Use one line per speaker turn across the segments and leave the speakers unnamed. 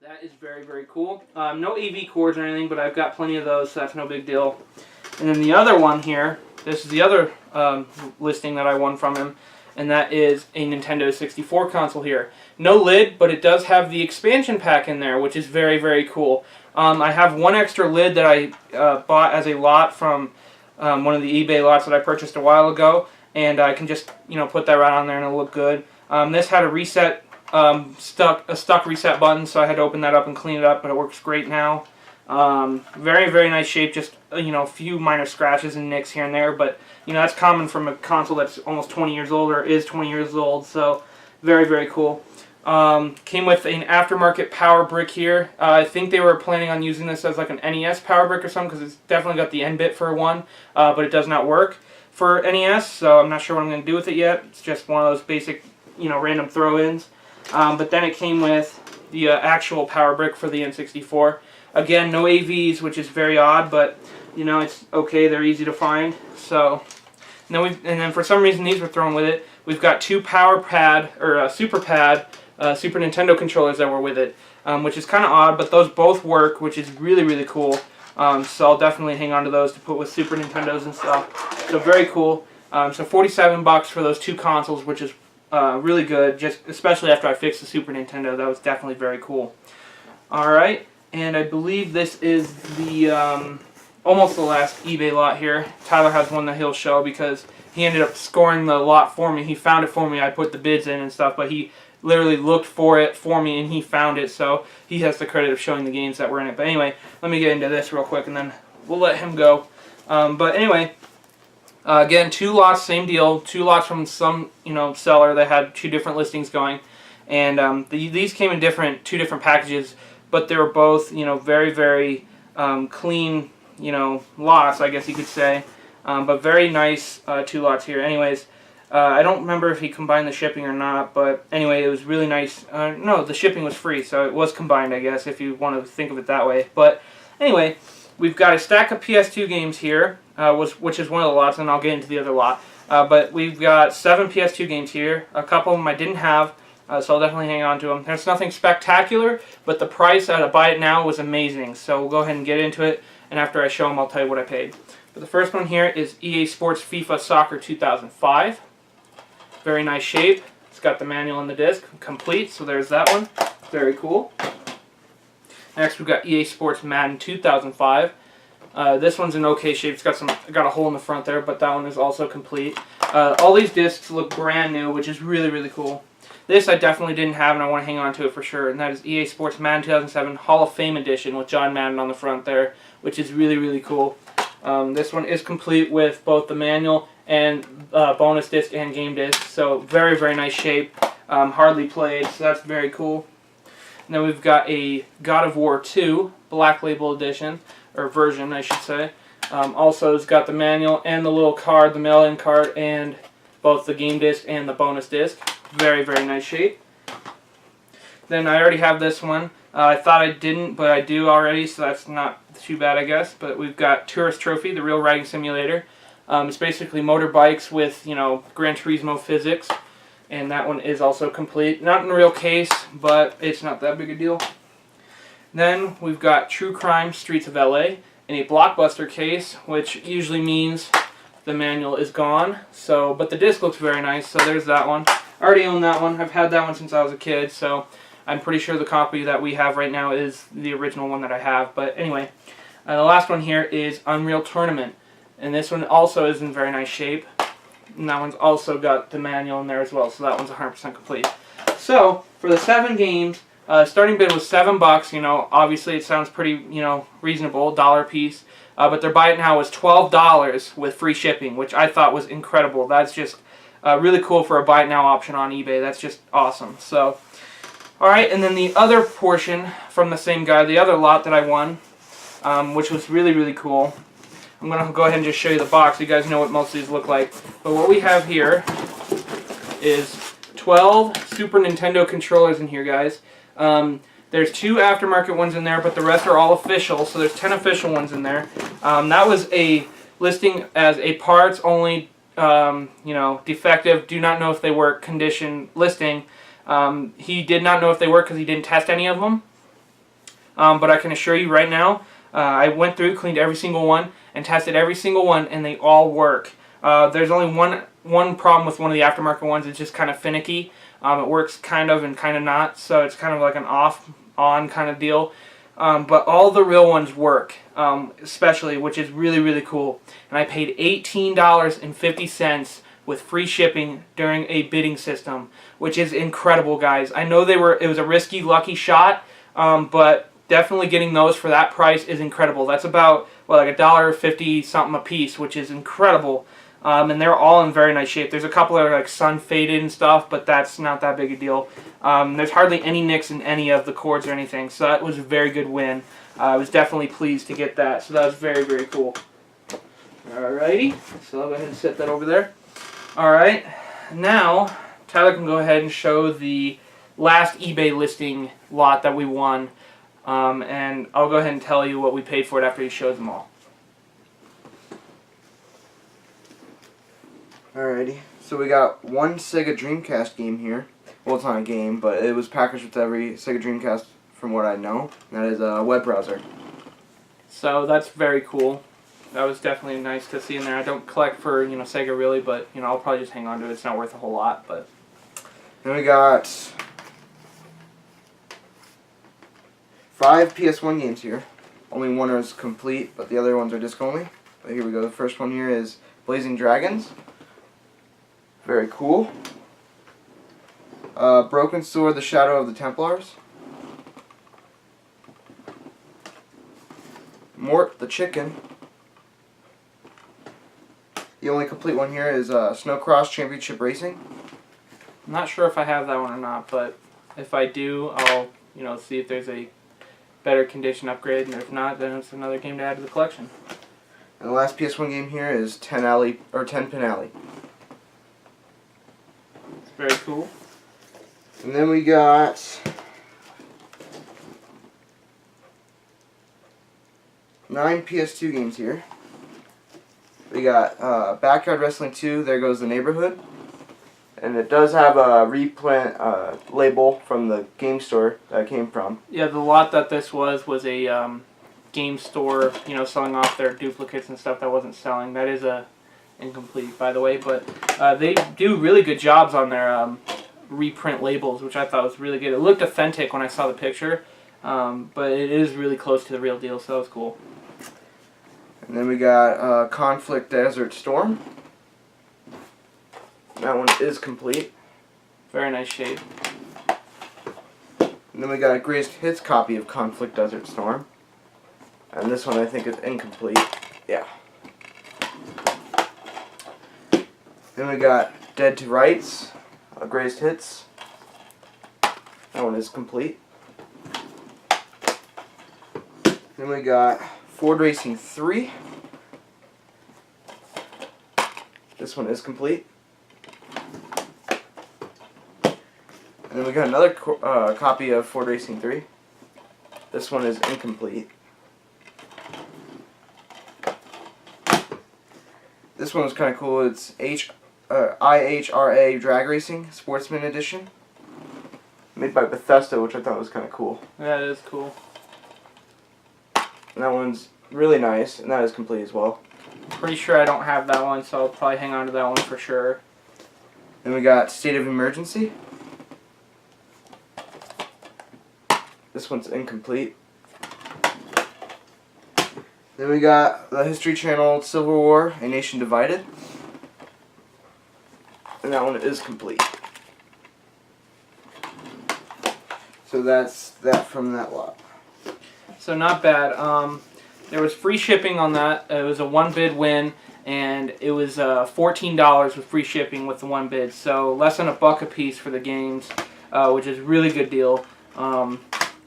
That is very, very cool. No AV cords or anything, but I've got plenty of those, so that's no big deal. And then the other one here, this is the other listing that I won from him, and that is a Nintendo 64 console here. No lid, but it does have the expansion pack in there, which is very, very cool. I have one extra lid that I bought as a lot from one of the eBay lots that I purchased a while ago, and I can just put that right on there and it'll look good. This had a reset, stuck reset button, so I had to open that up and clean it up, but it works great now. Very, very nice shape, just a few minor scratches and nicks here and there, but that's common from a console that's almost 20 years old or is 20 years old, so very, very cool. Came with an aftermarket power brick here. I think they were planning on using this as like an NES power brick or something, because it's definitely got the N bit for one, but it does not work for NES, so I'm not sure what I'm going to do with it yet. It's just one of those basic, random throw-ins. But then it came with the actual power brick for the N64. Again, no AVs, which is very odd, but it's okay. They're easy to find. So, and then for some reason these were thrown with it. We've got two power pad or Super Pad Super Nintendo controllers that were with it, which is kind of odd, but those both work, which is really, really cool. So I'll definitely hang on to those to put with Super Nintendos and stuff. So very cool. So $47 for those two consoles, which is really good, just especially after I fixed the Super Nintendo. That was definitely very cool. Alright, and I believe this is the almost the last eBay lot here. Tyler has one that he'll show because he ended up scoring the lot for me. He found it for me. I put the bids in and stuff, but he literally looked for it for me and he found it, so he has the credit of showing the games that were in it. But anyway, let me get into this real quick and then we'll let him go. But anyway, again, two lots, same deal. Two lots from some seller that had two different listings going, and these came in two different packages, but they were both very, very clean lots, I guess you could say. But very nice two lots here. Anyways, I don't remember if he combined the shipping or not, but anyway, it was really nice. No, the shipping was free, so it was combined, I guess, if you want to think of it that way. But anyway, we've got a stack of PS2 games here, which is one of the lots, and I'll get into the other lot. But we've got 7 PS2 games here. A couple of them I didn't have, so I'll definitely hang on to them. There's nothing spectacular, but the price at a buy it now was amazing. So we'll go ahead and get into it, and after I show them, I'll tell you what I paid. But the first one here is EA Sports FIFA Soccer 2005. Very nice shape. It's got the manual on the disc, complete, so there's that one. Very cool. Next we've got EA Sports Madden 2005. This one's in okay shape. It's got a hole in the front there, but that one is also complete. All these discs look brand new, which is really, really cool. This I definitely didn't have, and I want to hang on to it for sure, and that is EA Sports Madden 2007 Hall of Fame Edition with John Madden on the front there, which is really, really cool. This one is complete with both the manual and bonus disc and game disc, so very, very nice shape. Hardly played, so that's very cool. And then we've got a God of War 2 Black Label Edition, or version, I should say. Also, it's got the manual and the little card, the mail-in card, and both the game disc and the bonus disc. Very, very nice shape. Then I already have this one. I thought I didn't, but I do already, so that's not too bad, I guess. But we've got Tourist Trophy, the real riding simulator. It's basically motorbikes with, Gran Turismo physics. And that one is also complete. Not in the real case, but it's not that big a deal. Then we've got True Crime Streets of LA in a Blockbuster case, which usually means the manual is gone. So, but the disc looks very nice, so there's that one. I already own that one. I've had that one since I was a kid, so I'm pretty sure the copy that we have right now is the original one that I have. But anyway, the last one here is Unreal Tournament. And this one also is in very nice shape. And that one's also got the manual in there as well, so that one's 100% complete. So, for the 7 games, starting bid was $7. Obviously it sounds pretty, reasonable, $1 a piece. But their buy it now was $12 with free shipping, which I thought was incredible. That's just really cool for a buy it now option on eBay. That's just awesome. So, alright, and then the other portion from the same guy, the other lot that I won, which was really, really cool. I'm going to go ahead and just show you the box so you guys know what most of these look like. But what we have here is 12 Super Nintendo controllers in here, guys. There's 2 aftermarket ones in there, but the rest are all official, so there's 10 official ones in there. That was a listing as a parts only, defective, do not know if they work condition listing. He did not know if they work because he didn't test any of them. but I can assure you right now, I went through, cleaned every single one, and tested every single one, and they all work. There's only one problem with one of the aftermarket ones. It's just kind of finicky. It works kind of and kind of not, so it's kind of like an off-on kind of deal. But all the real ones work, especially, which is really, really cool. And I paid $18.50 with free shipping during a bidding system, which is incredible, guys. I know it was a risky, lucky shot, but definitely getting those for that price is incredible. That's about, well, like $1.50 something a piece, which is incredible. And they're all in very nice shape. There's a couple that are like sun faded and stuff, but that's not that big a deal. There's hardly any nicks in any of the cords or anything, so that was a very good win. I was definitely pleased to get that, so that was very, very cool. Alrighty, so I'll go ahead and set that over there. Alright, now Tyler can go ahead and show the last eBay listing lot that we won, and I'll go ahead and tell you what we paid for it after he shows them all.
Alrighty, so we got one Sega Dreamcast game here. Well, it's not a game, but it was packaged with every Sega Dreamcast from what I know. That is a web browser.
So that's very cool. That was definitely nice to see in there. I don't collect for, Sega really, but, I'll probably just hang on to it. It's not worth a whole lot, but...
Then we got 5 PS1 games here. Only one is complete, but the other ones are disc only. But here we go. The first one here is Blazing Dragons. Very cool. Broken Sword, The Shadow of the Templars. Mort the Chicken. The only complete one here is Snowcross Championship Racing.
I'm not sure if I have that one or not, but if I do, I'll see if there's a better condition upgrade, and if not, then it's another game to add to the collection.
And the last PS1 game here is 10 Pin Alley.
It's very cool.
And then we got 9 PS2 games here. We got Backyard Wrestling 2, There Goes the Neighborhood. And it does have a reprint label from the game store that it came from.
Yeah, the lot that this was a game store, selling off their duplicates and stuff that wasn't selling. That is incomplete, by the way, but they do really good jobs on their reprint labels, which I thought was really good. It looked authentic when I saw the picture, but it is really close to the real deal, so that was cool.
And then we got Conflict Desert Storm. That one is complete.
Very nice shape.
And then we got a greatest hits copy of Conflict Desert Storm. And this one I think is incomplete. Yeah. Then we got Dead to Rights, greatest hits. That one is complete. Then we got Ford Racing 3. This one is complete. And then we got another copy of Ford Racing 3. This one is incomplete. This one was kind of cool. It's IHRA Drag Racing Sportsman Edition. Made by Bethesda, which I thought was kind of cool.
Yeah, it is cool.
And that one's really nice, and that is complete as well.
I'm pretty sure I don't have that one, so I'll probably hang on to that one for sure.
Then we got State of Emergency. This one's incomplete. Then we got the History Channel Civil War, A Nation Divided. And that one is complete. So that's that from that lot.
So not bad. There was free shipping on that. It was a one bid win, and it was $14 with free shipping with the one bid. So less than $1 a piece for the games, which is a really good deal.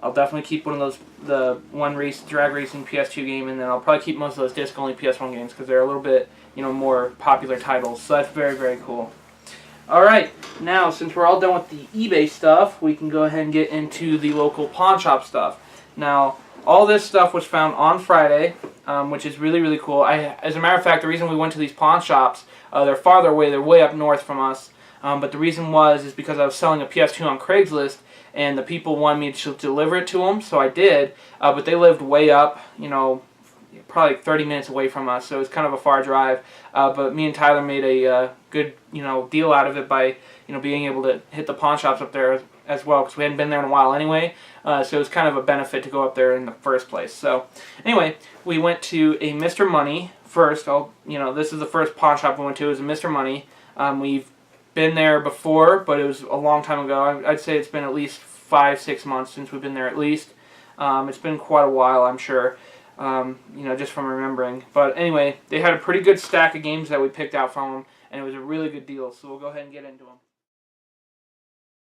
I'll definitely keep one of those, the drag racing PS2 game, and then I'll probably keep most of those disc-only PS1 games because they're a little bit, more popular titles. So that's very, very cool. All right, now since we're all done with the eBay stuff, we can go ahead and get into the local pawn shop stuff. Now, all this stuff was found on Friday, which is really, really cool. As a matter of fact, the reason we went to these pawn shops, they're farther away. They're way up north from us. But the reason is because I was selling a PS2 on Craigslist, and the people wanted me to deliver it to them, so I did. But they lived way up, you know, probably 30 minutes away from us, so it was kind of a far drive. But me and Tyler made a good, you know, deal out of it by, you know, being able to hit the pawn shops up there as well, because we hadn't been there in a while anyway. So it was kind of a benefit to go up there in the first place. So anyway, we went to a Mr. Money first. This is the first pawn shop we went to. It was a Mr. Money. We've been there before, but it was a long time ago. I'd say it's been at least 5-6 months since we've been there at least. It's been quite a while, I'm sure, just from remembering. But anyway, they had a pretty good stack of games that we picked out from them, and it was a really good deal, so we'll go ahead and get into them.